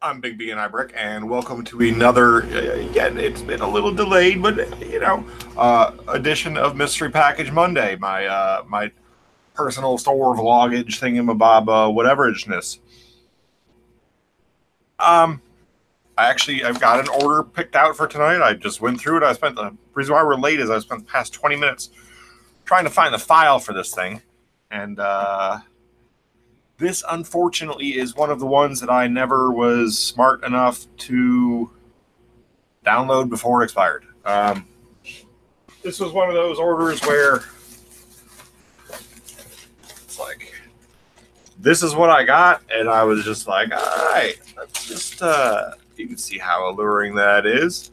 I'm Big B and I Brick, and welcome to another, again, it's been a little delayed, but, edition of Mystery Package Monday, my personal store vlogage thingamabob, whatever-ishness. I've got an order picked out for tonight. I just went through it. The reason why we're late is I spent the past 20 minutes trying to find the file for this thing, and, this, unfortunately, is one of the ones that I never was smart enough to download before it expired. This was one of those orders where it's like, this is what I got, and I was just like, all right, let's just, you can see how alluring that is,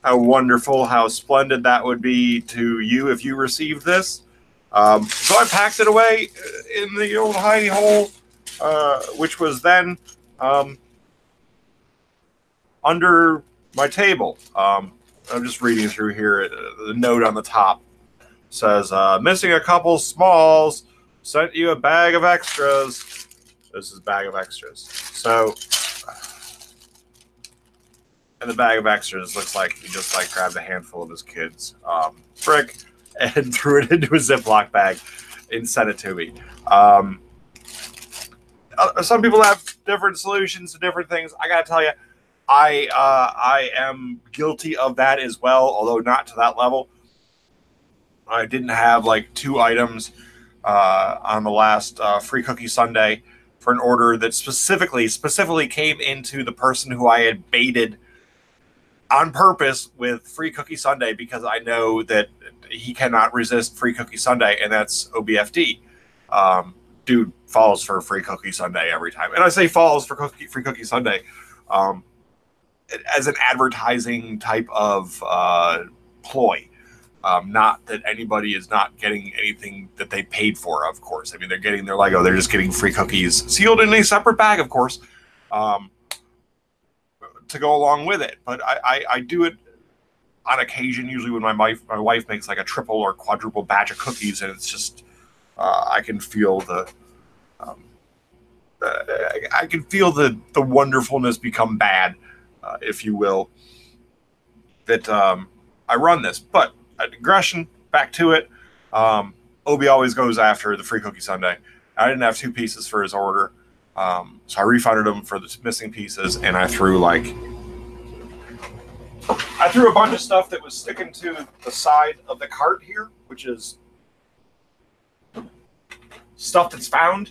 how wonderful, how splendid that would be to you if you received this. So I packed it away in the old hidey hole, which was then under my table. I'm just reading through here. The note on the top says, missing a couple smalls, sent you a bag of extras. This is a bag of extras. So, and the bag of extras looks like he just grabbed a handful of his kids' frick and threw it into a Ziploc bag and sent it to me. Some people have different solutions to different things. I gotta tell you, I am guilty of that as well, although not to that level. I didn't have like 2 items on the last Free Cookie Sunday for an order that specifically came into the person who I had baited on purpose with Free Cookie Sunday, because I know that he cannot resist Free Cookie Sunday, and that's OBFD. Dude falls for Free Cookie Sunday every time. And I say falls for Free Cookie Sunday as an advertising type of ploy. Not that anybody is not getting anything that they paid for, of course. I mean, they're getting their Lego. They're just getting free cookies sealed in a separate bag, of course, to go along with it. But I do it on occasion, usually when my wife makes like a triple or quadruple batch of cookies, and it's just... I can feel the wonderfulness become bad, if you will, that I run this. But digression, back to it. Obi always goes after the Free Cookie Sunday. I didn't have 2 pieces for his order, so I refunded him for the missing pieces, and I threw a bunch of stuff that was sticking to the side of the cart here, which is stuff that's found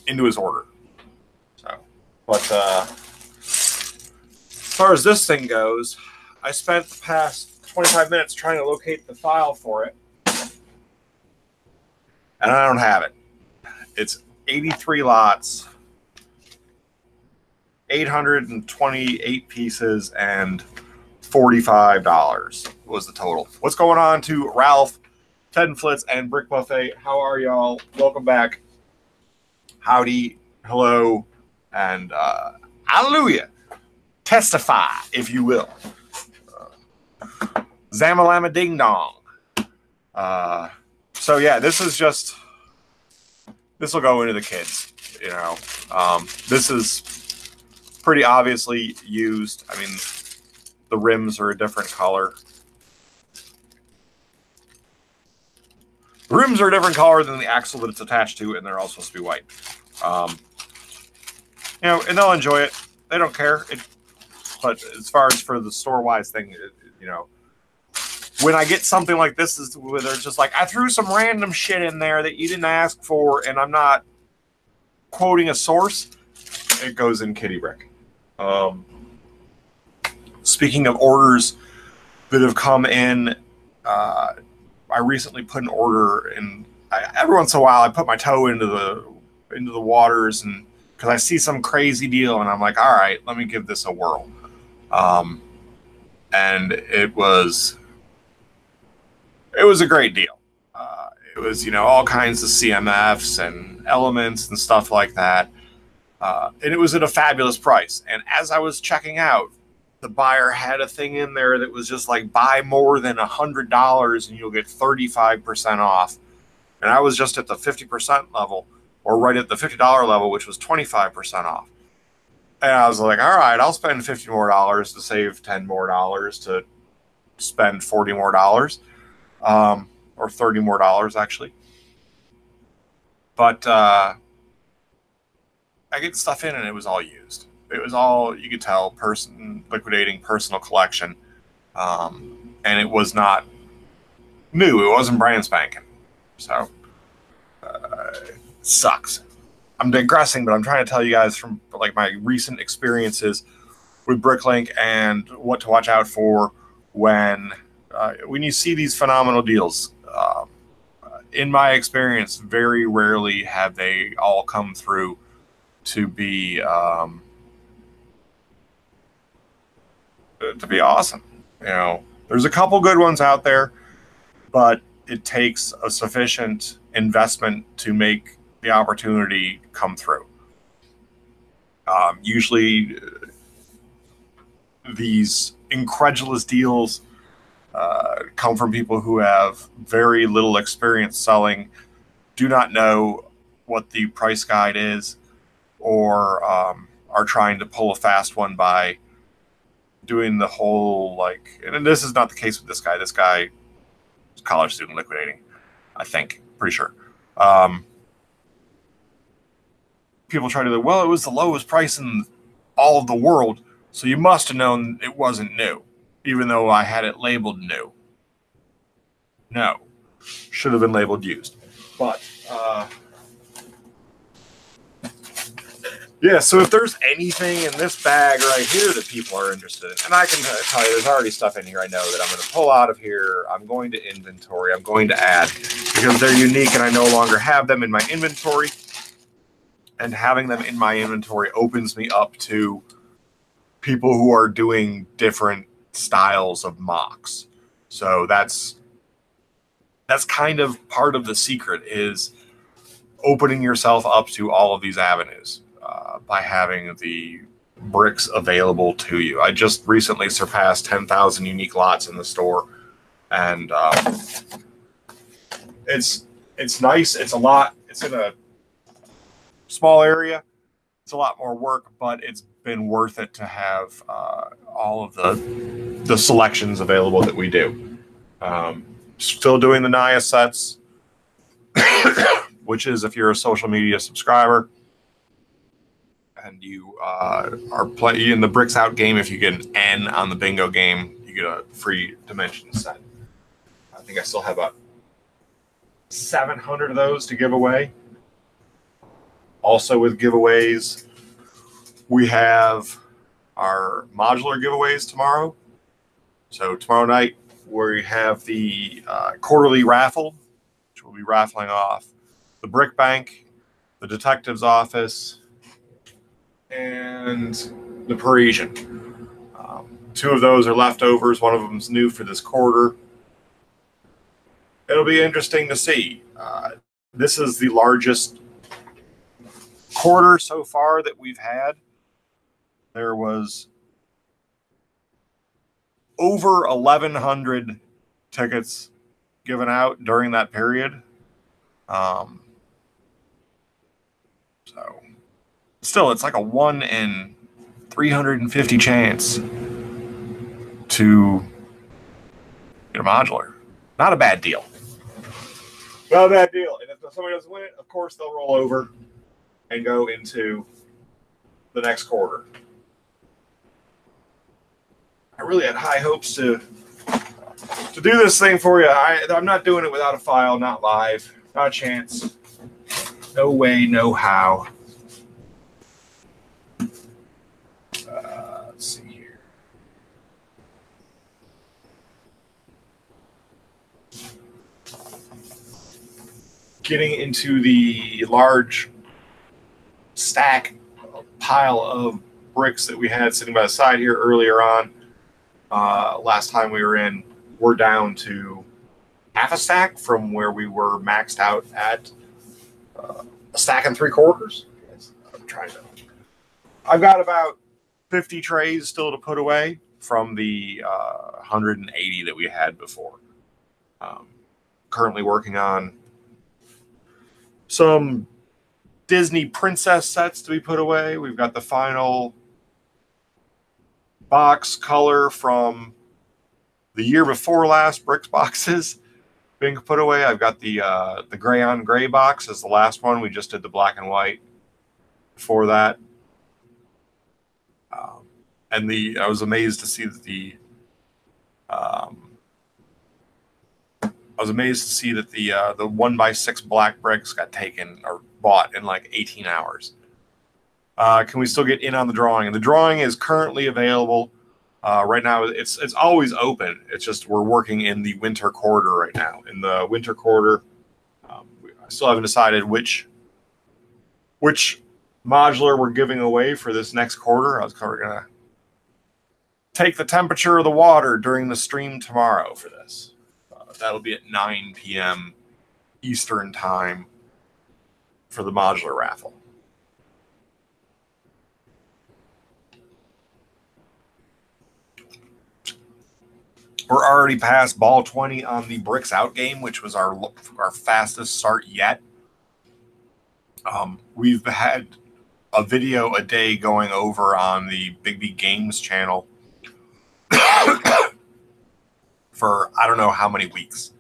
into his order. So, but as far as this thing goes, I spent the past 25 minutes trying to locate the file for it, and I don't have it. It's 83 lots, 828 pieces, and $45 was the total. What's going on to Ralph, Ted and Flitz, and Brick Buffet? How are y'all? Welcome back. Howdy, hello, and hallelujah. Testify, if you will. Zamalama ding dong. So yeah, this will go into the kids, you know. This is pretty obviously used. I mean, the rims are a different color. The rims are a different color than the axle that it's attached to, and they're all supposed to be white. And they'll enjoy it. They don't care. But as far as for the store-wise thing, when I get something like this, where they're just like, I threw some random shit in there that you didn't ask for, and I'm not quoting a source, it goes in kitty brick. Speaking of orders that have come in, I recently put an order in. Every once in a while, I put my toe into the waters, and because I see some crazy deal, and I'm like, all right, let me give this a whirl. And it was a great deal. It was, all kinds of CMFs and elements and stuff like that, and it was at a fabulous price. And as I was checking out, the buyer had a thing in there that was just like, buy more than $100 and you'll get 35% off. And I was just at the 50% level, or right at the $50 level, which was 25% off. And I was like, all right, I'll spend $50 more to save $10 more to spend $40 more, or $30 more actually. But I get stuff in and it was all used. It was all, you could tell, person liquidating personal collection. And it was not new. It wasn't brand spanking. So it sucks. I'm digressing, but I'm trying to tell you guys from like my recent experiences with Bricklink and what to watch out for when you see these phenomenal deals. In my experience, very rarely have they all come through to be awesome. You know, there's a couple good ones out there, but it takes a sufficient investment to make the opportunity come through. Usually, these incredulous deals come from people who have very little experience selling, do not know what the price guide is, or are trying to pull a fast one by doing the whole, like, and this is not the case with this guy. This guy is a college student liquidating, I think, pretty sure. People try to do, well, it was the lowest price in all of the world, so you must have known it wasn't new, even though I had it labeled new. No, should have been labeled used. But yeah, so if there's anything in this bag right here that people are interested in, and I can tell you there's already stuff in here I know that I'm going to pull out of here, I'm going to inventory, I'm going to add, because they're unique and I no longer have them in my inventory. And having them in my inventory opens me up to people who are doing different styles of mocks. So that's kind of part of the secret, is opening yourself up to all of these avenues by having the bricks available to you. I just recently surpassed 10,000 unique lots in the store, and it's nice. It's a lot. It's in a small area. It's a lot more work, but it's been worth it to have all of the selections available that we do. Still doing the Naya sets, which is if you're a social media subscriber and you are playing the Bricks Out game, if you get an N on the bingo game, you get a free dimension set. I think I still have about 700 of those to give away. Also with giveaways, we have our modular giveaways tomorrow. So tomorrow night, we have the quarterly raffle, which we'll be raffling off the Brick Bank, the Detective's Office, and the Parisian. Two of those are leftovers. One of them is new for this quarter. It'll be interesting to see. This is the largest quarter so far that we've had. There was over 1,100 tickets given out during that period. So still, it's like a 1 in 350 chance to get a modular. Not a bad deal. Not a bad deal. And if somebody doesn't win it, of course they'll roll over and go into the next quarter. I really had high hopes to do this thing for you. I'm not doing it without a file, not live, not a chance. No way, no how. Let's see here. Getting into the large pile of bricks that we had sitting by the side here earlier on. Last time we were in, we're down to half a stack from where we were maxed out at a stack and 3/4. I'm trying to. I've got about 50 trays still to put away from the 180 that we had before. Currently working on some Disney princess sets to be put away. We've got the final box color from the year before last bricks boxes being put away. I've got the gray on gray box as the last one. We just did the black and white before that. And I was amazed to see that the I was amazed to see that the 1x6 black bricks got taken or bought in like 18 hours. Can we still get in on the drawing? And the drawing is currently available. Right now, it's always open. It's just we're working in the winter quarter right now. In the winter quarter, I still haven't decided which modular we're giving away for this next quarter. We're gonna take the temperature of the water during the stream tomorrow for this. That'll be at 9 p.m. Eastern time for the modular raffle. We're already past ball 20 on the bricks out game, which was our fastest start yet. We've had a video a day going over on the Big B Games channel for I don't know how many weeks.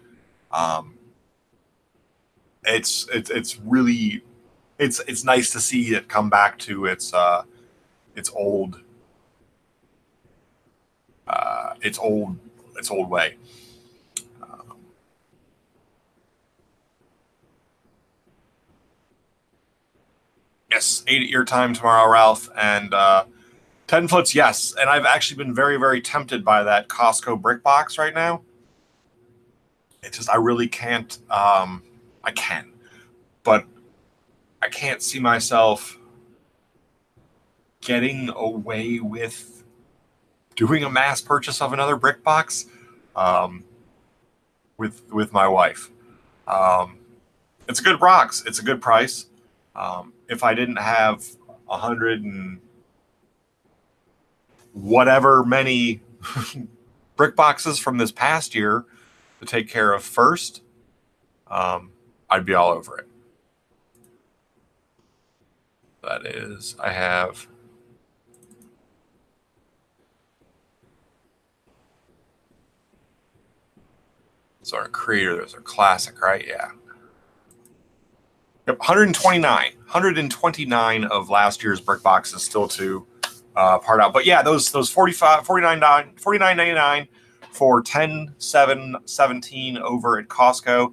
It's really it's nice to see it come back to its old way. Yes, 8 at your time tomorrow, Ralph, and 10 foots, yes. And I've actually been very, very tempted by that Costco brick box right now. It's just I really can't. I can, but I can't see myself getting away with doing a mass purchase of another brick box with my wife. It's a good box. It's a good price. If I didn't have 100 and whatever many brick boxes from this past year to take care of first, I'd be all over it. That is, I have it's our creator, there's our classic, right? Yeah. Yep, 129 of last year's brick boxes still to part out. But yeah, those $49.99 for 10, 7, 17 over at Costco.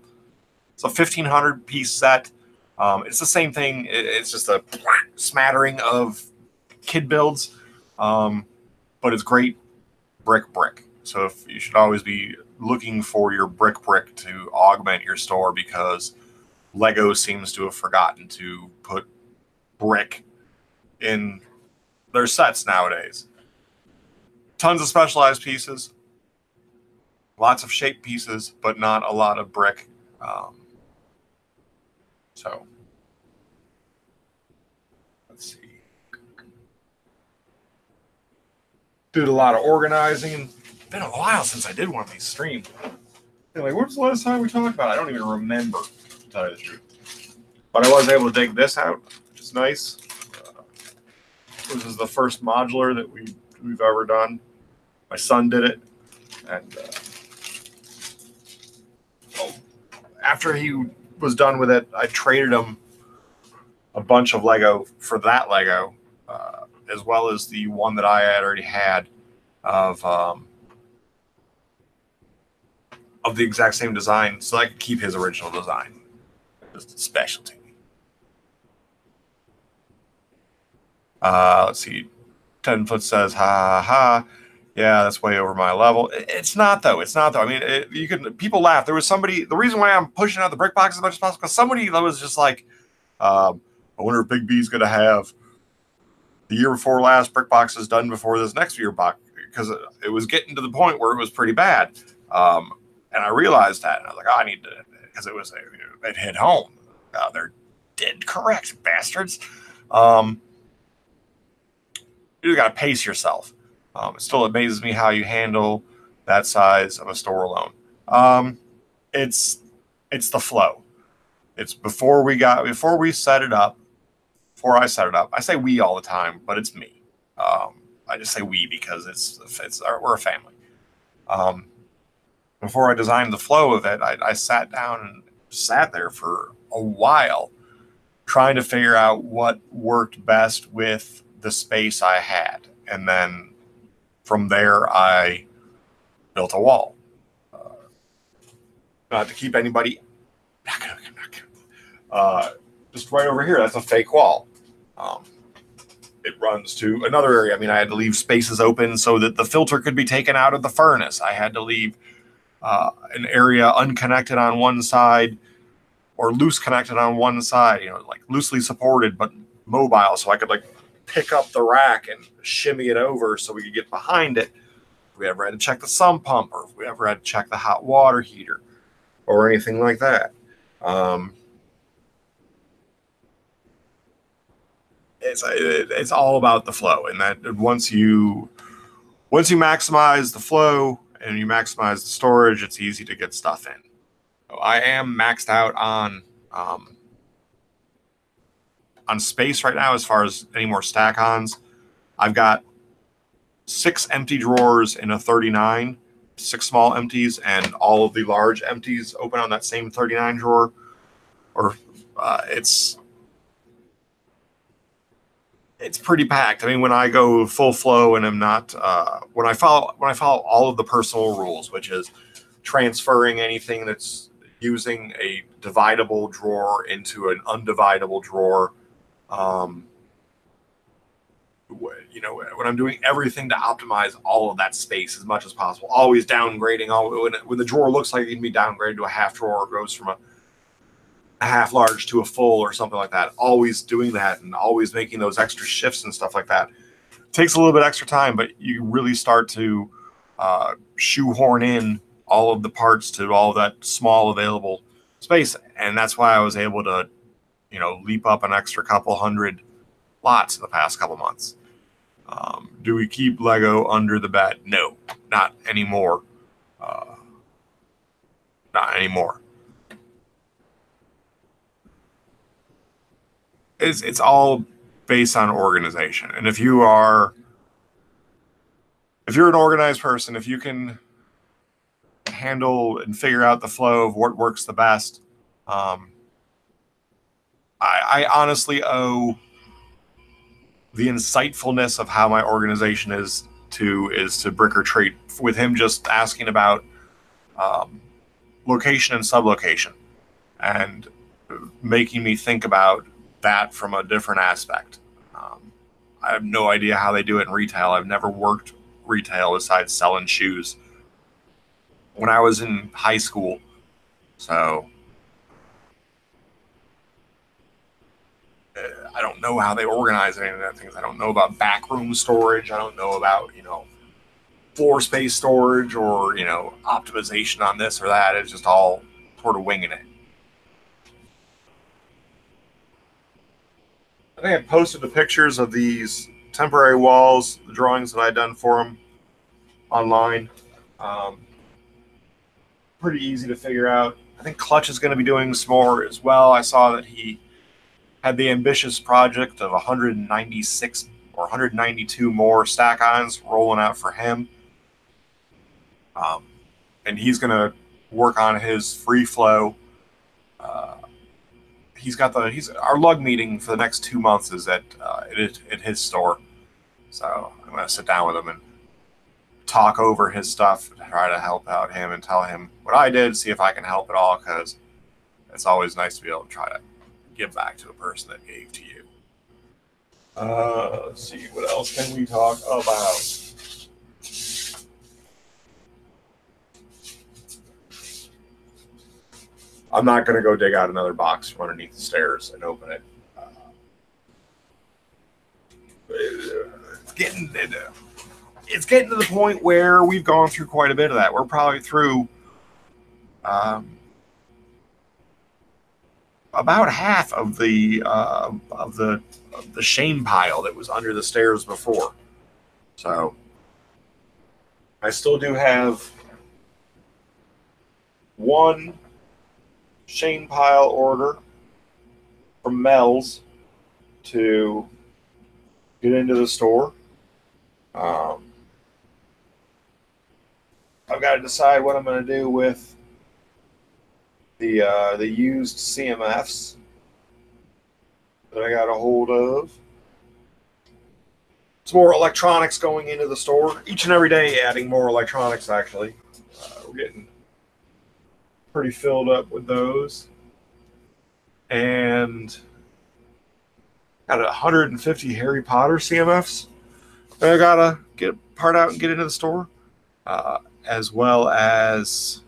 It's a 1,500 piece set. It's the same thing. It's just a smattering of kid builds, but it's great brick. So if you should always be looking for your brick to augment your store, because Lego seems to have forgotten to put brick in their sets nowadays. Tons of specialized pieces, lots of shape pieces, but not a lot of brick. So let's see. Did a lot of organizing. Been a while since I did one of these streams. Like, what was the last time we talked about it? I don't even remember, to tell you the truth. But I was able to dig this out, which is nice. This is the first modular that we've ever done. My son did it, and after he was done with it, I traded him a bunch of Lego for that Lego, as well as the one that I had already had of the exact same design, so I could keep his original design. It's a specialty. Let's see. 10 foot says, ha ha. Yeah, that's way over my level. It's not though. I mean, people laugh. There was somebody. The reason why I'm pushing out the brick box as much as possible, because somebody was just like, I wonder if Big B's going to have the year before last brick boxes done before this next year box, because it was getting to the point where it was pretty bad. And I realized that, and I was like, I need to, because it hit home. They're dead correct, bastards. You got to pace yourself. It still amazes me how you handle that size of a store alone. It's the flow. It's before I set it up. I say we all the time, but it's me. I just say we because we're a family. Before I designed the flow of it, I sat down and sat there for a while trying to figure out what worked best with the space I had. And then from there, I built a wall. Not to keep anybody, just right over here, that's a fake wall. It runs to another area. I mean, I had to leave spaces open so that the filter could be taken out of the furnace. I had to leave an area unconnected on one side or loose connected on one side, like loosely supported but mobile, so I could like pick up the rack and shimmy it over so we could get behind it. If we ever had to check the sump pump, or if we ever had to check the hot water heater or anything like that. It's all about the flow, and that once you maximize the flow and you maximize the storage, it's easy to get stuff in. So I am maxed out on space right now as far as any more stack-ons. I've got 6 empty drawers in a 39, 6 small empties, and all of the large empties open on that same 39 drawer. Or it's pretty packed. I mean, when I go full flow and I'm not when I follow all of the personal rules, which is transferring anything that's using a dividable drawer into an undividable drawer. When I'm doing everything to optimize all of that space as much as possible, always downgrading. When the drawer looks like it can be downgraded to a half drawer, or goes from a half large to a full or something like that, always doing that and always making those extra shifts and stuff like that. It takes a little bit extra time, but you really start to shoehorn in all of the parts to all of that small available space. And that's why I was able to, leap up an extra couple hundred lots in the past couple months. Do we keep Lego under the bed? No, not anymore. Not anymore. It's all based on organization. And if you're an organized person, if you can handle and figure out the flow of what works the best, I honestly owe the insightfulness of how my organization is to Brick or Treat, with him just asking about location and sublocation and making me think about that from a different aspect. I have no idea how they do it in retail. I've never worked retail besides selling shoes when I was in high school. So I don't know how they organize any of that things. I don't know about backroom storage. I don't know about, floor space storage or, optimization on this or that. It's just all sort of winging it. I think I posted the pictures of these temporary walls, the drawings that I'd done for them online. Pretty easy to figure out. I think Clutch is going to be doing some more as well. I saw that he had the ambitious project of 196 or 192 more stack-ons rolling out for him. And he's going to work on his free flow. Our lug meeting for the next 2 months is at his store. So I'm going to sit down with him and talk over his stuff, try to help out him and tell him what I did, see if I can help at all, because it's always nice to be able to try to give back to a person that gave to you. Let's see, what else can we talk about? I'm not going to go dig out another box from underneath the stairs and open it. It's getting to the point where we've gone through quite a bit of that. We're probably through about half of the shame pile that was under the stairs before. So I still do have one shame pile order from Mel's to get into the store. Um, I've got to decide what I'm going to do with the used CMFs that I got a hold of. Some more electronics going into the store each and every day, adding more electronics. Actually, we're getting pretty filled up with those, and got 150 Harry Potter CMFs. I gotta get a part out and get into the store, as well as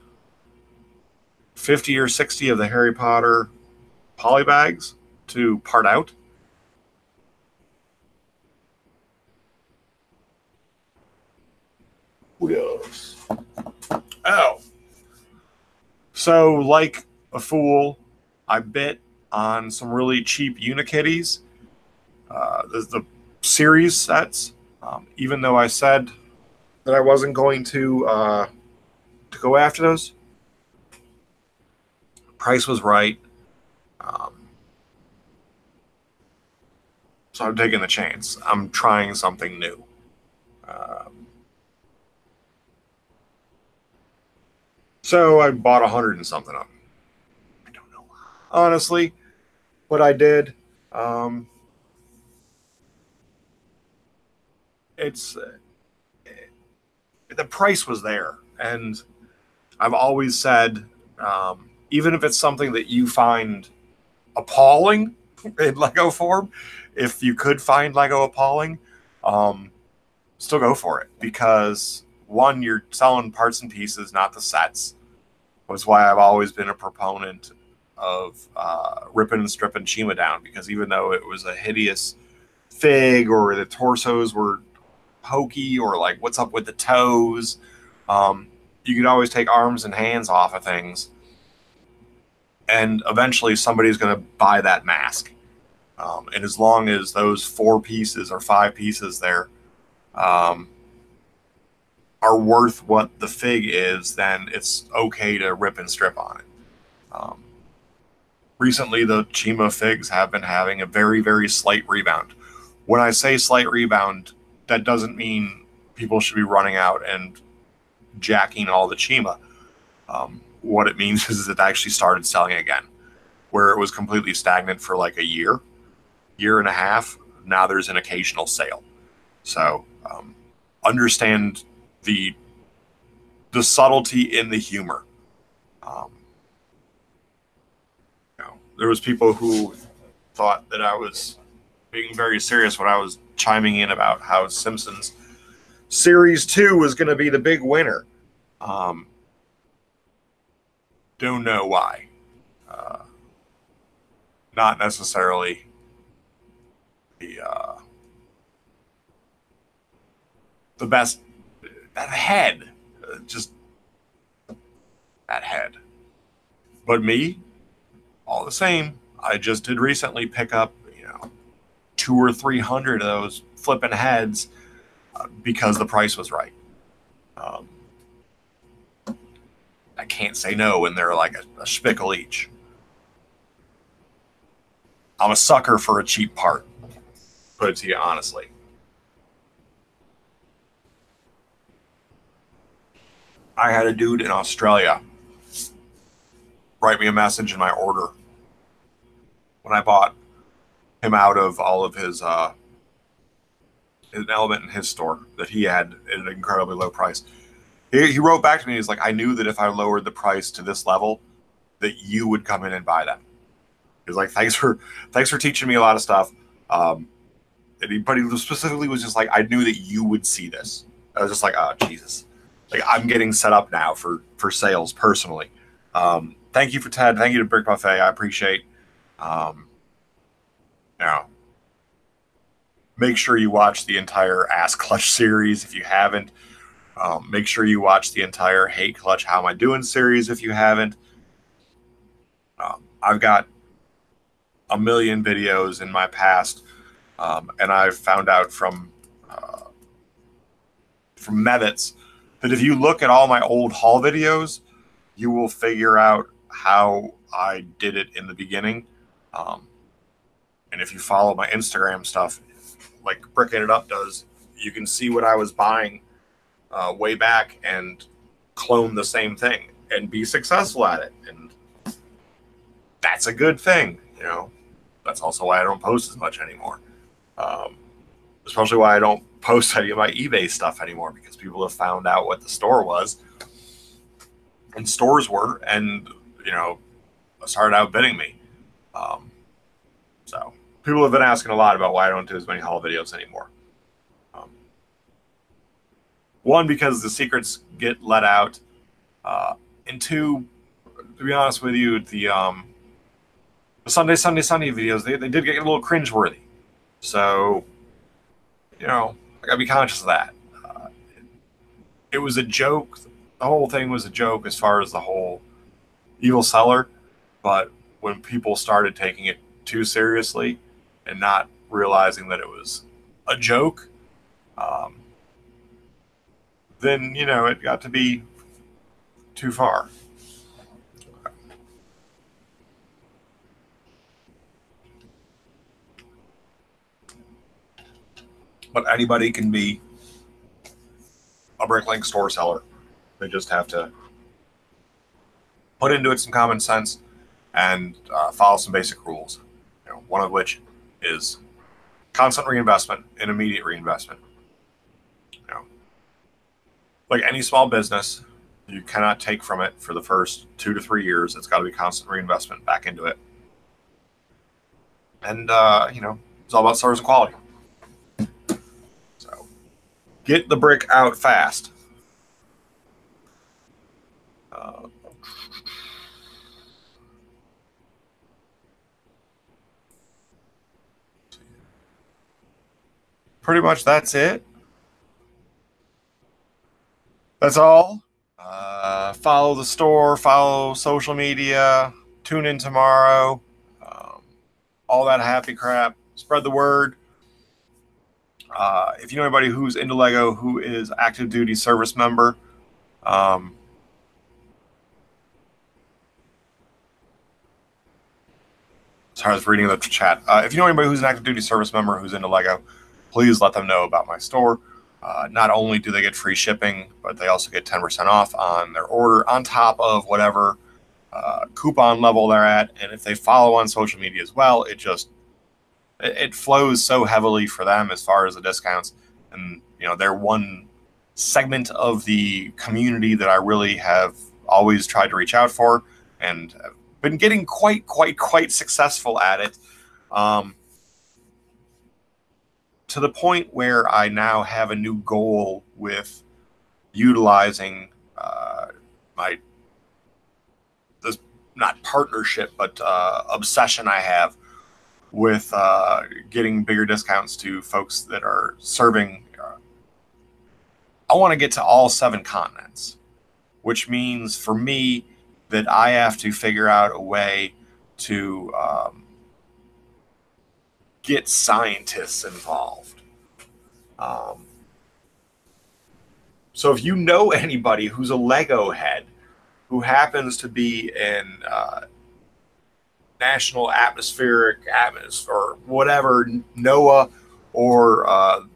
50 or 60 of the Harry Potter poly bags to part out. What else? Oh, so like a fool, I bit on some really cheap Unikitties. The series sets. Even though I said that I wasn't going to go after those, price was right. Um, so I'm taking the chance. I'm trying something new. So I bought 100 and something of them. I don't know honestly, but I did. Um, it's the price was there, and I've always said, even if it's something that you find appalling in Lego form, if you could find Lego appalling, um, still go for it, because one, you're selling parts and pieces, not the sets. Was why I've always been a proponent of ripping and stripping Chima down, because even though it was a hideous fig, or the torsos were hokey, or like what's up with the toes, um, you could always take arms and hands off of things, and eventually somebody's going to buy that mask. And as long as those 4 pieces or 5 pieces there um, are worth what the fig is, then it's okay to rip and strip on it. Um, Recently, the Chima figs have been having a very, very slight rebound. When I say slight rebound, that doesn't mean people should be running out and jacking all the Chima. What it means is it actually started selling again, where it was completely stagnant for like a year, year and a half. Now there's an occasional sale. So understand the subtlety in the humor. Um, there was people who thought that I was being very serious when I was chiming in about how Simpsons Series 2 was going to be the big winner. Um, don't know why. Uh, Not necessarily the best. That head, just that head. But me, all the same, I just did recently pick up, 200 or 300 of those flipping heads because the price was right. Um, I can't say no when they're like a spickle each. I'm a sucker for a cheap part. Put it to you honestly. I had a dude in Australia write me a message in my order when I bought him out of all of his element in his store that he had at an incredibly low price. He wrote back to me. He's like, I knew that if I lowered the price to this level, that you would come in and buy them. He's like, thanks for teaching me a lot of stuff. But he specifically was just like, I knew that you would see this. I was just like, oh Jesus, like I'm getting set up now for sales personally. Thank you for Ted. Thank you to Brick Buffet. I appreciate. Um, you know, make sure you watch the entire Ass Clutch series if you haven't. Make sure you watch the entire Hate Clutch How Am I Doing series if you haven't. I've got a million videos in my past, and I've found out from Mevitz that if you look at all my old haul videos, you will figure out how I did it in the beginning. And if you follow my Instagram stuff, like Bricking It Up does, you can see what I was buying way back and clone the same thing and be successful at it. And that's a good thing, you know. That's also why I don't post as much anymore. Especially why I don't post any of my eBay stuff anymore, because people have found out what the store was and stores were, and, you know, started outbidding me. So people have been asking a lot about why I don't do as many haul videos anymore. One, because the secrets get let out. And two, to be honest with you, the Sunday videos, they did get a little cringeworthy. So, you know, I gotta be conscious of that. It was a joke. The whole thing was a joke as far as the whole evil seller. But when people started taking it too seriously and not realizing that it was a joke, then, you know, it got to be too far. But anybody can be a Bricklink store seller. They just have to put into it some common sense and follow some basic rules. You know, one of which is constant reinvestment and immediate reinvestment. You know, like any small business, you cannot take from it for the first 2 to 3 years. It's got to be constant reinvestment back into it. And, you know, it's all about service and quality. So get the brick out fast. Pretty much that's it. That's all. Follow the store, follow social media, tune in tomorrow, all that happy crap. Spread the word. If you know anybody who's into Lego, who is active duty service member, sorry, I was reading the chat. If you know anybody who's an active duty service member who's into Lego, please let them know about my store. Not only do they get free shipping, but they also get 10% off on their order on top of whatever coupon level they're at. And if they follow on social media as well, it flows so heavily for them as far as the discounts. And, you know, they're one segment of the community that I really have always tried to reach out for, and have been getting quite successful at it. To the point where I now have a new goal with utilizing my, this, not partnership, but obsession I have with getting bigger discounts to folks that are serving. I want to get to all 7 continents, which means for me that I have to figure out a way to get scientists involved. So if you know anybody who's a Lego head who happens to be in National Atmospheric or whatever, NOAA, or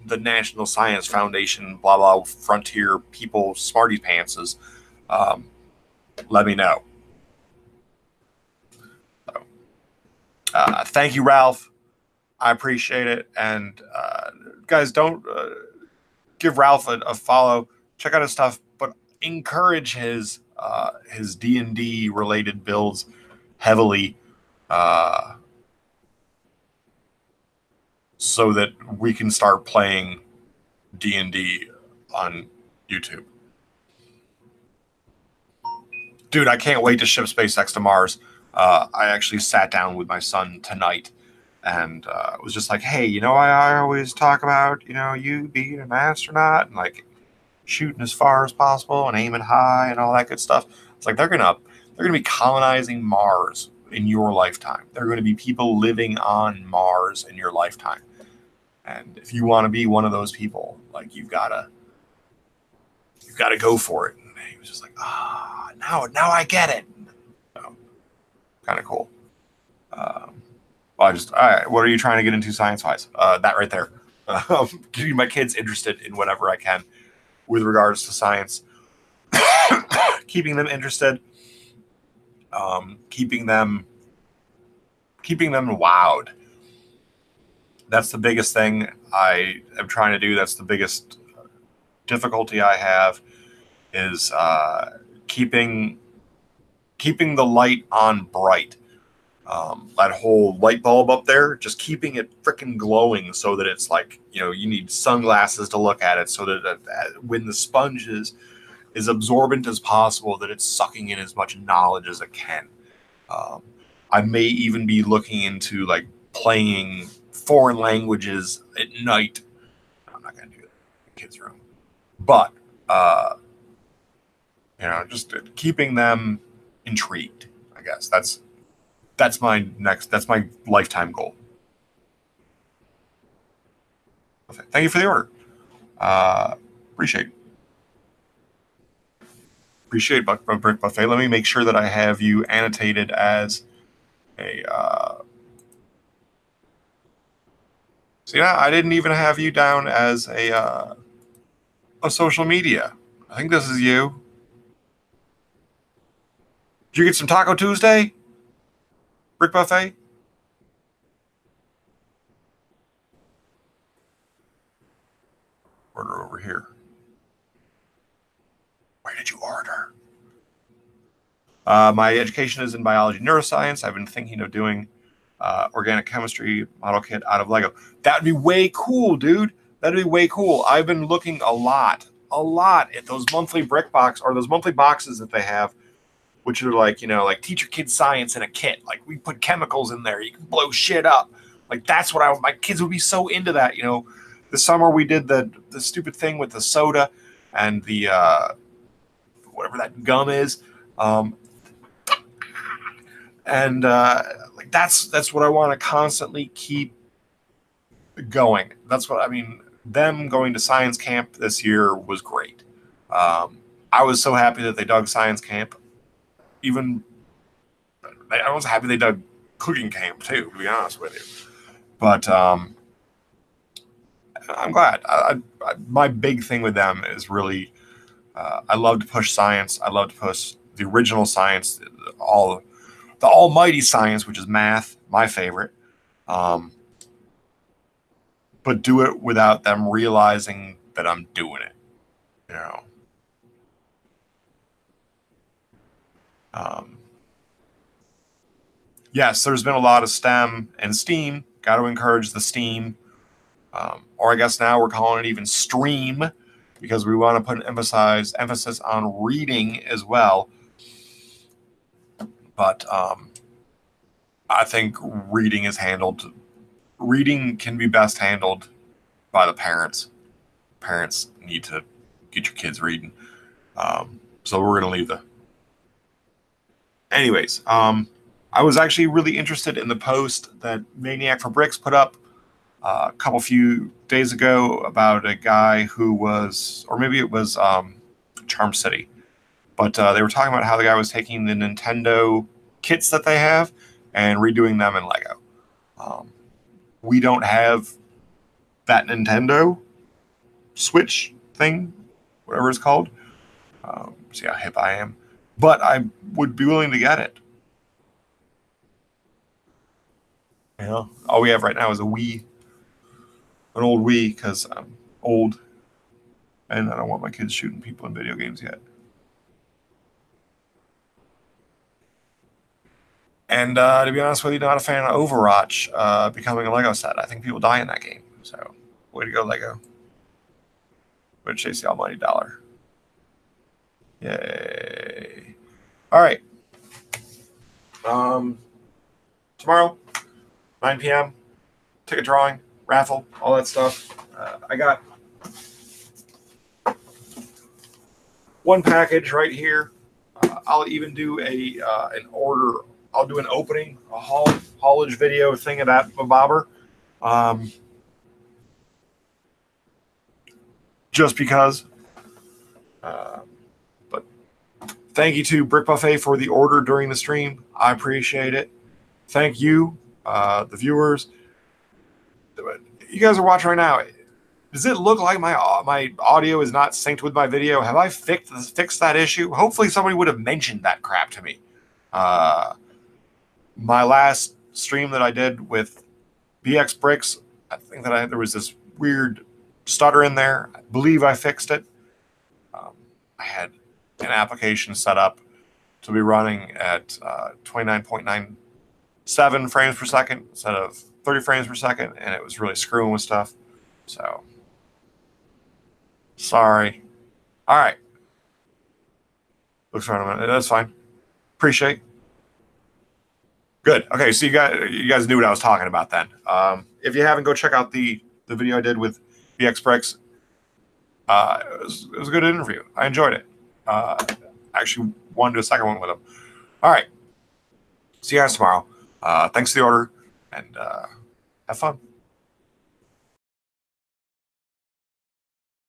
the National Science Foundation, blah blah, frontier people, smarty pantses, let me know. So, thank you, Ralph. I appreciate it. And guys, don't give Ralph a follow. Check out his stuff, but encourage his D&D related builds heavily, so that we can start playing D&D on YouTube. Dude, I can't wait to ship SpaceX to Mars. I actually sat down with my son tonight and was just like, hey, you know, I always talk about, you know, you being an astronaut and like shooting as far as possible and aiming high and all that good stuff. It's like they're gonna be colonizing Mars in your lifetime. There are going to be people living on Mars in your lifetime. And if you want to be one of those people, like you've got to go for it. And he was just like, now I get it. So, kind of cool. All right, what are you trying to get into science-wise? That right there. Getting my kids interested in whatever I can with regards to science, keeping them interested, keeping them wowed. That's the biggest thing I am trying to do. That's the biggest difficulty I have is keeping the light on bright. That whole light bulb up there, just keeping it freaking glowing so that it's like, you need sunglasses to look at it so that when the sponge is absorbent as possible, that it's sucking in as much knowledge as it can. I may even be looking into like playing foreign languages at night. I'm not going to do that in the kids' room. But, just keeping them intrigued, I guess. That's my lifetime goal. Okay. Thank you for the order. Appreciate Brick Buffet. Let me make sure that I have you annotated as a. See, I didn't even have you down as a social media. I think this is you. Did you get some Taco Tuesday? Brick Buffet? Order over here. Where did you order? My education is in biology and neuroscience. I've been thinking of doing organic chemistry model kit out of Lego. That would be way cool, dude. That'd be way cool. I've been looking a lot at those monthly brick box or those monthly boxes that they have, which are like, like teach your kids science in a kit. Like we put chemicals in there. You can blow shit up. Like that's what my kids would be so into that. This summer we did the stupid thing with the soda and the whatever that gum is. Like that's what I want to constantly keep going. That's what I mean. Them going to science camp this year was great. I was so happy that they dug science camp. Even I was happy they dug cooking camp too, to be honest with you. But I'm glad. My big thing with them is really I love to push science. I love to push the original science, the almighty science, which is math, my favorite. But do it without them realizing that I'm doing it. Yes, there's been a lot of STEM and STEAM. Got to encourage the STEAM. Or I guess now we're calling it even STREAM because we want to put an emphasis on reading as well. But I think reading can be best handled by the parents. Parents need to get your kids reading. So we're going to leave the... Anyways, I was actually really interested in the post that Maniac for Bricks put up a few days ago about a guy who was, or maybe it was Charm City, but they were talking about how the guy was taking the Nintendo kits that they have and redoing them in Lego. We don't have that Nintendo Switch thing, whatever it's called. See how hip I am. But I would be willing to get it. All we have right now is a Wii. An old Wii, because I'm old. And I don't want my kids shooting people in video games yet. And to be honest with you, not a fan of Overwatch becoming a Lego set. I think people die in that game. So, way to go, Lego. Way to chase the almighty dollar. Yay. All right. Tomorrow, 9 p.m., ticket drawing, raffle, all that stuff. I got one package right here. I'll even do an order. I'll do an opening, a haulage video thing of that bobber. Just because. But thank you to Brick Buffet for the order during the stream. I appreciate it. Thank you, the viewers. You guys are watching right now. Does it look like my audio is not synced with my video? Have I fixed that issue? Hopefully somebody would have mentioned that crap to me. My last stream that I did with BX Bricks, I think that there was this weird stutter in there. I believe I fixed it. I had an application set up to be running at 29.97 frames per second instead of 30 frames per second, and it was really screwing with stuff. So, sorry. All right. Looks right a minute. That's fine. Appreciate. Good. Okay, so you guys knew what I was talking about then. If you haven't, go check out the video I did with BX Bricks. It was a good interview. I enjoyed it. Actually wanted to do a second one with him. All right. See you guys tomorrow. Thanks for the order, and have fun.